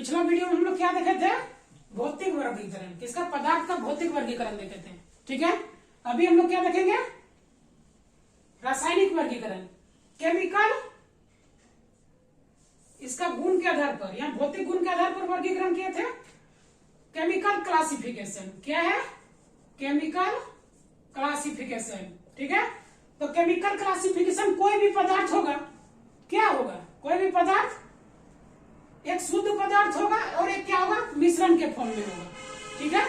पिछला वीडियो में हम लोग क्या देखे थे? भौतिक वर्गीकरण, किसका? पदार्थ का भौतिक वर्गीकरण देखे थे। ठीक है, अभी हम लोग क्या देखेंगे? रासायनिक वर्गीकरण, केमिकल, इसका गुण के आधार पर, या भौतिक गुण के आधार पर वर्गीकरण किए थे। केमिकल क्लासिफिकेशन, क्या है? Chemical classification. ठीक है, तो केमिकल क्लासिफिकेशन, कोई भी पदार्थ होगा, क्या होगा? कोई भी पदार्थ एक शुद्ध पदार्थ होगा और एक क्या होगा? मिश्रण के फॉर्म में होगा। ठीक है,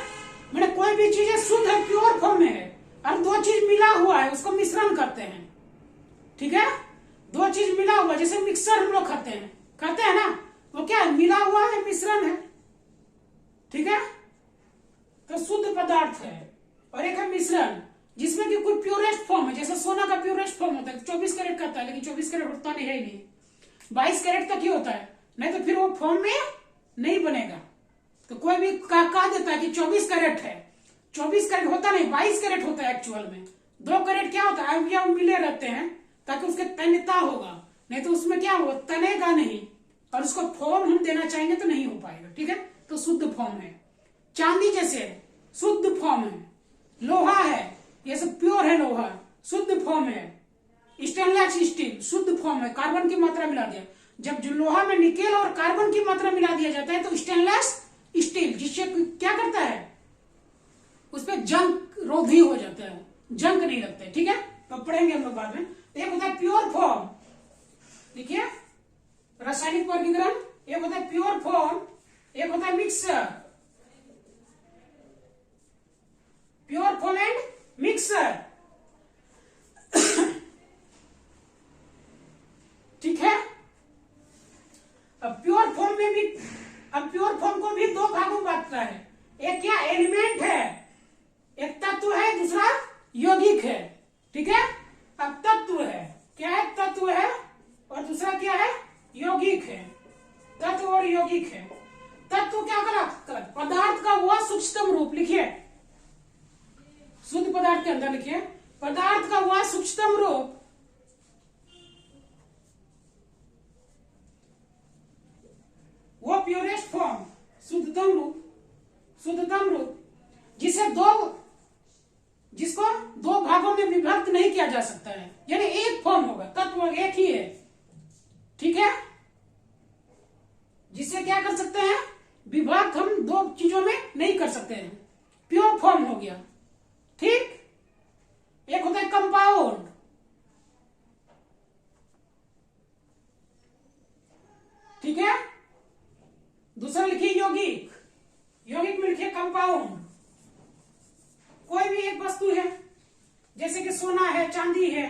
मैंने कोई भी चीज शुद्ध है, प्योर फॉर्म में है, और दो चीज मिला हुआ है, उसको मिश्रण करते हैं। ठीक है, दो चीज मिला हुआ, जैसे मिक्सर हम लोग खाते हैं ना, वो क्या है? मिला हुआ है, मिश्रण है। ठीक है, तो शुद्ध पदार्थ है और एक है मिश्रण, जिसमें कि कोई प्योरेस्ट फॉर्म है, जैसे सोना का प्योरेस्ट फॉर्म होता है 24 कैरेट का होता है, लेकिन 24 कैरेट होता नहीं है, नहीं 22 कैरेट तक ही होता है, नहीं तो फिर वो फॉर्म में नहीं बनेगा। तो कोई भी कहा देता है कि 24 कैरेट है, 24 कैरेट होता नहीं, 22 कैरेट होता है एक्चुअल में। 2 कैरेट क्या होता है? अवयव मिले रहते हैं ताकि उसके तन्यता होगा, नहीं तो उसमें क्या होगा? तनेगा नहीं, और उसको फॉर्म हम देना चाहेंगे तो नहीं हो पाएगा। ठीक है, तो शुद्ध फॉर्म है। चांदी जैसे शुद्ध फॉर्म है, लोहा है, ये सब प्योर है, लोहा शुद्ध फॉर्म है। स्टेनलेस स्टील शुद्ध फॉर्म है, कार्बन की मात्रा मिला दिया। जब जो लोहा में निकेल और कार्बन की मात्रा मिला दिया जाता है तो स्टेनलेस स्टील, जिससे क्या करता है? उस पर जंग रोधी हो जाता है, जंग नहीं लगता है। ठीक है, तो पढ़ेंगे हम लोग बाद में। एक होता है प्योर फॉर्म, देखिए रासायनिक वर्गीकरण, एक होता है प्योर फॉर्म, एक होता है mixer, pure form and mixer. ठीक है, अब प्योर फॉर्म में भी, अब प्योर फॉर्म को भी दो भागों में बांटता है। एक क्या? एलिमेंट है, एक तत्व है, दूसरा यौगिक है। ठीक है, अब तत्व है, क्या है? तत्व है, और दूसरा क्या है? यौगिक है। तत्व और यौगिक है। तत्व क्या कहलाता है? पदार्थ का वह सूक्ष्मतम रूप, लिखिए शुद्ध पदार्थ के अंदर लिखिए, पदार्थ का वह सूक्ष्मतम रूप वो प्योरेस्ट फॉर्म, शुद्धतम रूप जिसको दो भागों में विभक्त नहीं किया जा सकता है, यानी एक फॉर्म होगा, तत्व एक ही है। ठीक है, जिससे क्या कर सकते हैं? विभक्त हम दो चीजों में नहीं कर सकते हैं, प्योर फॉर्म हो गया। ठीक, एक होता है कंपाउंड, ठीक है, दूसरा लिखिए यौगिक, यौगिक में लिखिए कंपाउंड। कोई भी एक वस्तु है, जैसे कि सोना है, चांदी है,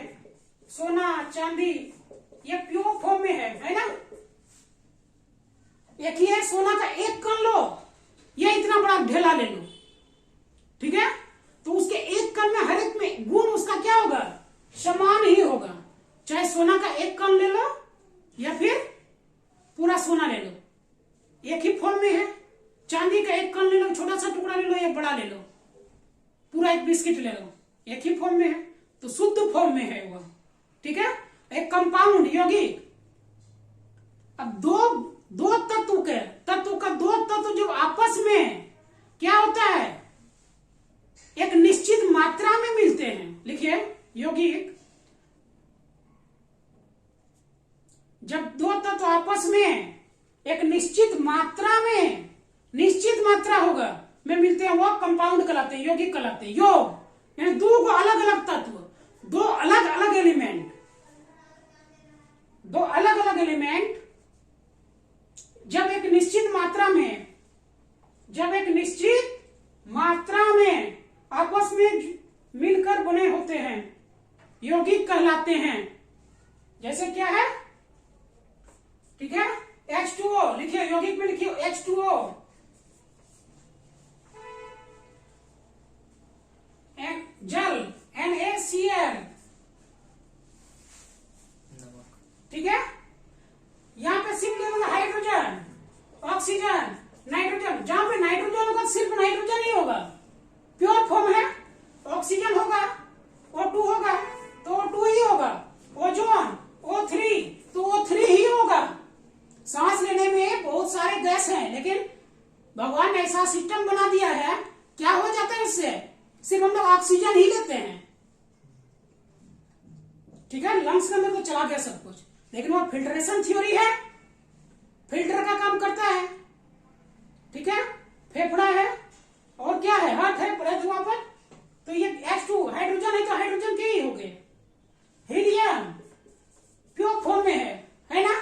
सोना चांदी ये प्योर फॉर्म में है ना? एक ही है, सोना का एक कण लो या इतना बड़ा ढेला ले लो, ठीक है, तो उसके एक कण में हर एक में गुण उसका क्या होगा? समान ही होगा। चाहे सोना का एक कण ले लो या फिर पूरा सोना ले लो, एक ही फॉर्म में है। चांदी का एक कण ले लो, छोटा सा टुकड़ा ले लो या बड़ा ले लो, पूरा एक बिस्किट ले लो, एक ही फॉर्म में है, तो शुद्ध फॉर्म में है वो। ठीक है, एक कंपाउंड, यौगिक। अब दो तत्व का दो तत्व जब आपस में क्या होता है? एक निश्चित मात्रा में मिलते हैं, लिखिए यौगिक। जब दो तत्व आपस में एक निश्चित मात्रा होगा में मिलते हैं, वो कंपाउंड कहलाते हैं, यौगिक कहलाते हैं। योग यानी दो अलग अलग तत्व, दो अलग अलग एलिमेंट जब एक निश्चित मात्रा में आपस में मिलकर बने होते हैं, यौगिक कहलाते हैं। जैसे क्या है? ठीक है, H2O लिखिए, यौगिक में लिखिए H2O, जल NaCl, ठीक है, यहां पे सिर्फ लेंगे हाइड्रोजन, ऑक्सीजन, नाइट्रोजन। जहां पे नाइट्रोजन होगा सिर्फ नाइट्रोजन ही होगा, प्योर फॉर्म है। ऑक्सीजन होगा, O2 होगा तो O2 ही होगा, ओजोन O3 तो O3 ही होगा। सांस लेने में बहुत सारे गैस हैं, लेकिन भगवान ने ऐसा सिस्टम बना दिया है, क्या हो जाता है इससे, सिर्फ हम लोग ऑक्सीजन ही लेते हैं। ठीक है, लंग्स के अंदर तो चला गया सब कुछ, लेकिन वो फिल्ट्रेशन थ्योरी है, फिल्टर का काम करता है। ठीक है, फेफड़ा है और क्या है, हार्ट है, ब्रेथ वहां पर। तो ये H2 हाइड्रोजन है, तो हाइड्रोजन के ही हो गए, हीलियम प्योर फॉर्म में है ना।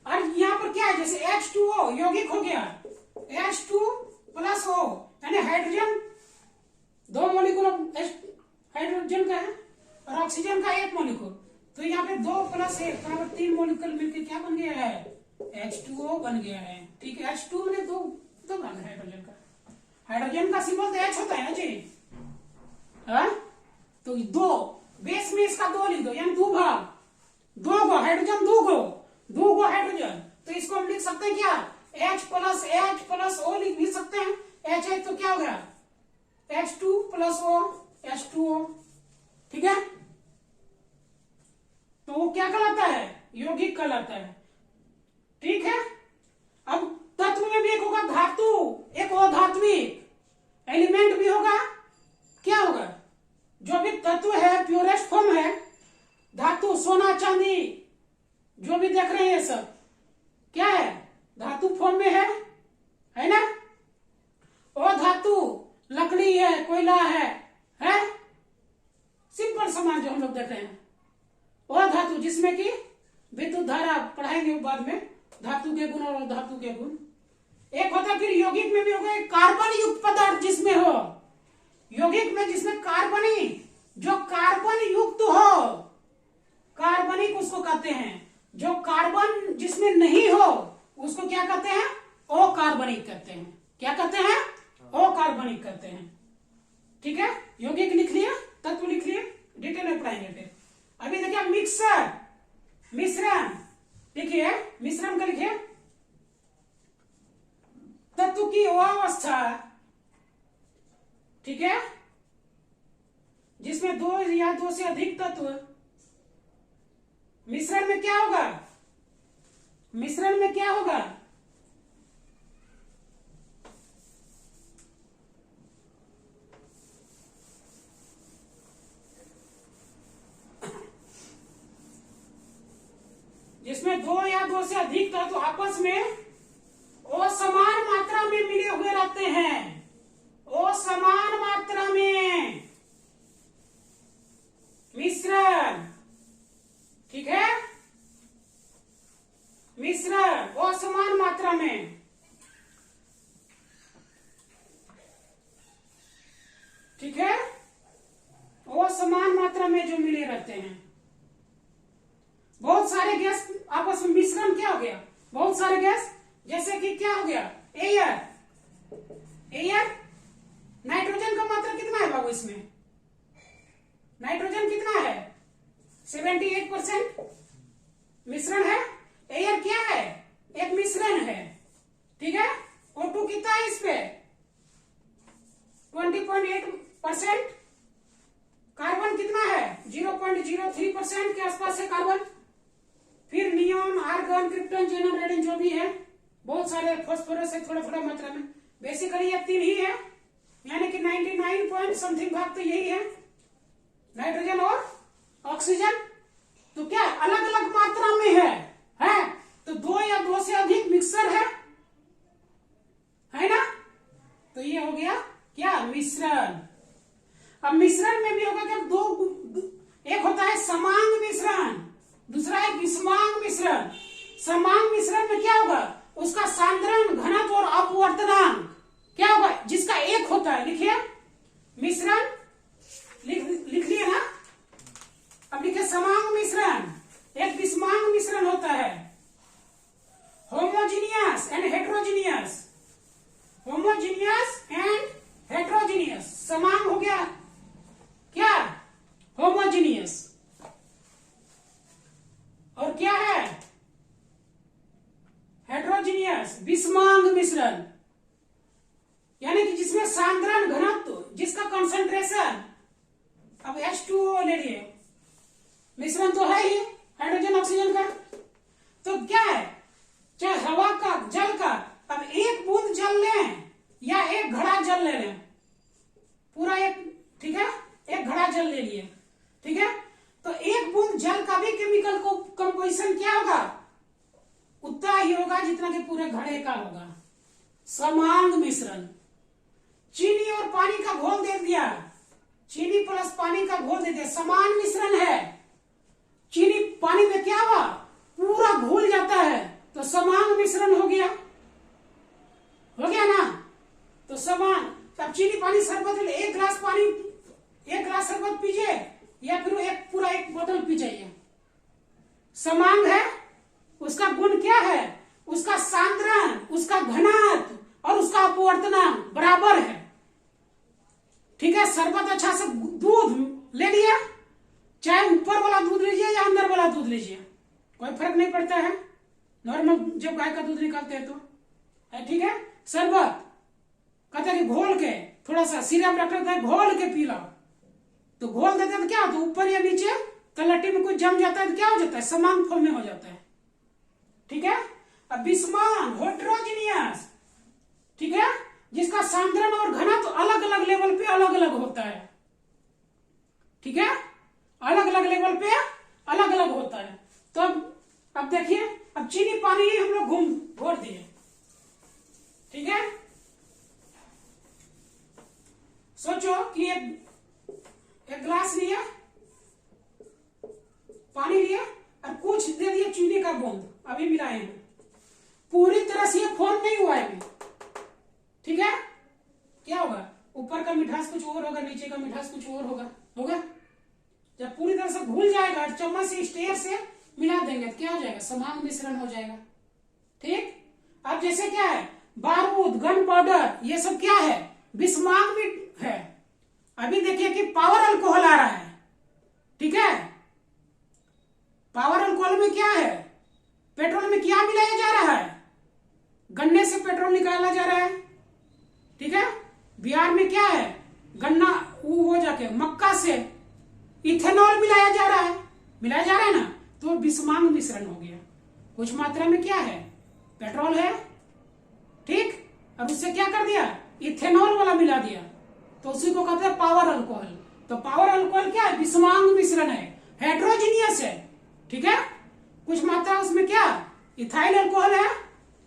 और यहाँ पर क्या है, जैसे H2O यौगिक हो गया, H2 प्लस O, यानी हाइड्रोजन 2 मॉलिक्यूल हाइड्रोजन का है और ऑक्सीजन का 1 मॉलिक्यूल, तो यहाँ पे 2 प्लस 1 बराबर 3 मॉलिक्यूल मिलकर क्या बन गया है, H2O बन गया है। ठीक है, H2 में दो बन हाइड्रोजन का, हाइड्रोजन का सिंबल तो H होता है ना जी, हाँ? तो 2 बेस में इसका 2 लिख दो, यानी 2 भाग, 2 गो हाइड्रोजन, 2 गो हाइड्रोजन, तो इसको हम लिख सकते हैं क्या, H प्लस O लिख सकते हैं। H तो क्या हो गया, H2 प्लस O, H2O। ठीक है, तो वो क्या कहलाता है, यौगिक कहलाता है। ठीक है, अब तत्व में भी एक होगा धातु, एक अधात्विक एलिमेंट भी होगा। क्या होगा, जो भी तत्व है प्योरेस्ट फॉर्म है, धातु सोना चांदी जो भी देख रहे हैं ये सब क्या है, धातु फॉर्म में है ना। और धातु लकड़ी है, कोयला है सिंपल सामान जो हम लोग देख रहे हैं। और धातु जिसमें कि विद्युत धारा पढ़ाएंगे बाद में, धातु के गुण और धातु के गुण। एक होता है फिर यौगिक में भी होगा कार्बन युक्त पदार्थ, जिसमें हो यौगिक में, जिसमें कार्बनी, जो कार्बन युक्त हो, कार्बनिक उसको कहते हैं। जो कार्बन जिसमें नहीं हो उसको क्या कहते हैं, अकार्बनिक कहते हैं। क्या कहते हैं, अकार्बनिक कहते हैं। ठीक है, यौगिक लिख लिए, तत्व लिख लिए, डिटेल में पढ़ाएंगे फिर। अभी देखिए मिक्सर, मिश्रण लिखिए, मिश्रण का लिखिए, तत्व की वो अवस्था, ठीक है, जिसमें 2 या 2 से अधिक तत्व। मिश्रण में क्या होगा, मिश्रण में क्या होगा, जिसमें 2 या 2 से अधिक तत्व आपस में असमान मात्रा में मिले हुए रहते हैं, असमान मात्रा में मिश्रण। ठीक है, मिश्रण असमान मात्रा में। ठीक है, असमान मात्रा में जो मिले रहते हैं। बहुत सारे गैस आपस में मिश्रण क्या हो गया, बहुत सारे गैस, जैसे कि क्या हो गया, एयर, नाइट्रोजन का मात्रा कितना है बाबू इसमें, नाइट्रोजन कितना है, 78% मिश्रण है। एयर क्या है, एक मिश्रण है। ठीक है, O2 कितना है इस पे, 20.8%। कार्बन कितना है, 0.03% के आसपास है कार्बन। फिर नियॉन, आर्गन, क्रिप्टन, जेनन, रेडिन जो भी है, बहुत सारे, फास्फोरस है थोड़ा थोड़ा मात्रा में। बेसिकली ये 3 ही है, यानी कि 99 पॉइंट समथिंग भाग तो यही है, नाइट्रोजन और ऑक्सीजन। तो क्या अलग अलग मात्रा में है तो 2 या 2 से अधिक मिक्सर है ना। तो ये हो गया क्या, मिश्रण। अब मिश्रण में भी होगा क्या, 2, एक होता है समांग मिश्रण, दूसरा है विषमांग मिश्रण। समांग मिश्रण में क्या होगा, उसका सांद्रण, घनत्व और अपवर्तनांक क्या होगा, जिसका 1 होता है। लिखिए, मिश्रण लिख लिए ना। अब लिखिए समांग मिश्रण, एक विषमांग मिश्रण होता है। Homogeneous and heterogeneous, homogeneous and heterogeneous. समांग हो गया क्या, होमोजीनियस। और क्या है, हेट्रोजीनियस, विषमांग मिश्रण, यानी कि जिसमें सांद्रण, घनत्व, जिसका कंसंट्रेशन, अब H2O ले लिए, मिश्रण तो है ही हाइड्रोजन ऑक्सीजन का, तो क्या है, चाहे हवा का, जल का, अब एक बूंद जल लें या एक घड़ा जल ले लें, पूरा एक, ठीक है, एक घड़ा जल ले लिए, ठीक है, तो एक बूंद जल का भी केमिकल को कंपोजिशन क्या होगा, उतना ही होगा जितना कि पूरे घड़े का होगा। समांग मिश्रण। चीनी और पानी का घोल दे दिया, चीनी प्लस पानी का घोल दे दिया, समान मिश्रण है। चीनी पानी में क्या हुआ, पूरा घुल जाता है, तो समान मिश्रण हो गया ना। तो समान, तब चीनी पानी शरबत, एक गिलास पानी, एक गिलास शरबत पीजिए या फिर एक पूरा एक बोतल पी जाइए, समांग है। उसका गुण क्या है, उसका सांद्रण, उसका घनत्व और उसका अपवर्तनांक बराबर है, ठीक है। शरबत अच्छा से दूध ले लिया, चाहे ऊपर वाला दूध लीजिए या अंदर वाला दूध लीजिए, कोई फर्क नहीं पड़ता है, नॉर्मल जब गाय का दूध निकालते हैं तो है, ठीक है। शरबत कहते हैं कि घोल के, थोड़ा सा सिरप रखता है, घोल के पी लो, तो घोल देते हैं तो क्या होता है, ऊपर या नीचे तलहटी में कुछ जम जाता है तो क्या हो जाता है, समान फॉर्म में हो जाता है, ठीक है। अब विषमान, हेटेरोजेनियस, ठीक है, जिसका सांद्रण और घनत्व अलग अलग लेवल पे अलग अलग होता है, ठीक है, अलग अलग लेवल पे अलग अलग होता है। तो अब देखिए, अब चीनी पानी ही हम लोग घोर दिए, ठीक है। सोचो कि एक गिलास लिया, पानी लिया और कुछ दे दिया चीनी का बूंद, अभी मिलाए हैं, पूरी तरह से ये फॉर्म नहीं हुआ है, ठीक है। क्या होगा, ऊपर का मिठास कुछ और होगा, नीचे का मिठास कुछ और होगा। जब पूरी तरह से घुल जाएगा, चम्मच से, स्टेयर से मिला देंगे तो क्या हो जाएगा, समान मिश्रण हो जाएगा, ठीक। अब जैसे क्या है, बारूद, गन पाउडर, ये सब क्या है, विषमांग भी है। अभी देखिए कि पावर अल्कोहल आ रहा है, ठीक है। पावर अल्कोहल में क्या है, पेट्रोल में क्या मिलाया जा रहा है, गन्ने से पेट्रोल निकाला जा रहा है, ठीक है। बिहार में क्या है, गन्ना वो हो जाके मक्का से इथेनॉल मिलाया जा रहा है ना, तो विषमांग मिश्रण हो गया। कुछ मात्रा में क्या है, पेट्रोल है, ठीक, अब उससे क्या कर दिया, इथेनॉल वाला मिला दिया, तो उसी को कहते हैं पावर अल्कोहल। तो पावर अल्कोहल क्या है, विषमांग मिश्रण है, हेटेरोजेनियस है, ठीक है। कुछ मात्रा उसमें क्या, इथाइल अल्कोहल है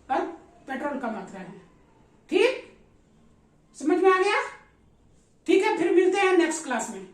और पेट्रोल का मात्रा है, ठीक, समझ में आ गया, ठीक है। फिर मिलते हैं नेक्स्ट क्लास में।